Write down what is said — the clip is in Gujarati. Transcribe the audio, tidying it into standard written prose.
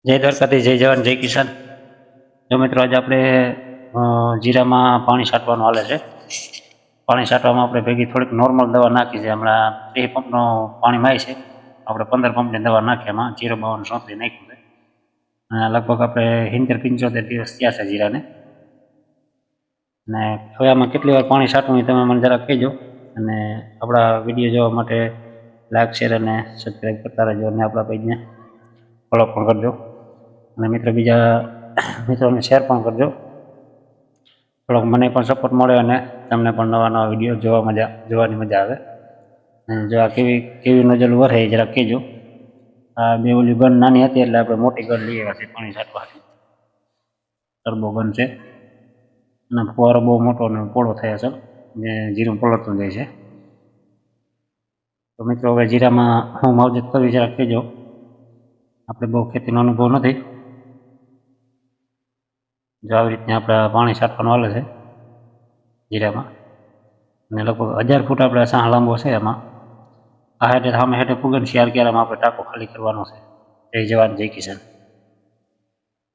જય દ્વારકાથી, જય જવાન, જય કિસાન. જો મિત્રો, આજે આપણે જીરામાં પાણી છાંટવાનું હાલે છે. પાણી છાંટવામાં આપણે ભેગી થોડીક નોર્મલ દવા નાખી છે. હમણાં 3 પંપનું પાણી માય છે. આપણે 15 પંપની દવા નાખી, એમાં 052 નાખ્યું છે. લગભગ આપણે 70-75 દિવસ થયા છે જીરાને. અને હવે આમાં કેટલી વાર પાણી છાંટવું એ તમે મને જરાક કહેજો. અને આપણા વિડીયો જોવા માટે લાઈક, શેર અને સબસ્ક્રાઈબ કરતા રહેજો. અને આપણા પેજને ફોલો પણ કરજો. અને મિત્રો, બીજા મિત્રોને શેર પણ કરજો. થોડોક મને પણ સપોર્ટ મળે અને તમને પણ નવા નવા વિડીયો જોવાની મજા આવે. અને જો આ કેવી નજલ વરે એ જરાક કહેજો. આ બે ઓલી ગન નાની હતી એટલે આપણે મોટી ગન લઈ આવ્યા છે પાણી છાંટવા. ટર્બો ગન છે અને ફુવારો બહુ મોટો અને પોળો થયા છે, જે જીરું પલળતું જાય છે. તો મિત્રો, હવે જીરામાં હું માવજત કરવી જરાક કહેજો. આપણે બહુ ખેતીનો અનુભવ નથી. જો આવી રીતના આપણે પાણી છાંટવાનું હાલે છે જીરામાં. અને લગભગ 1000 ફૂટ આપણે સાહ લાંબો છે. એમાં આ હેઠે સામે હેઠે ફૂગન શિયાર ક્યારામાં આપણે ટાંકો ખાલી કરવાનો છે. જય જવાન, જય કિસાન.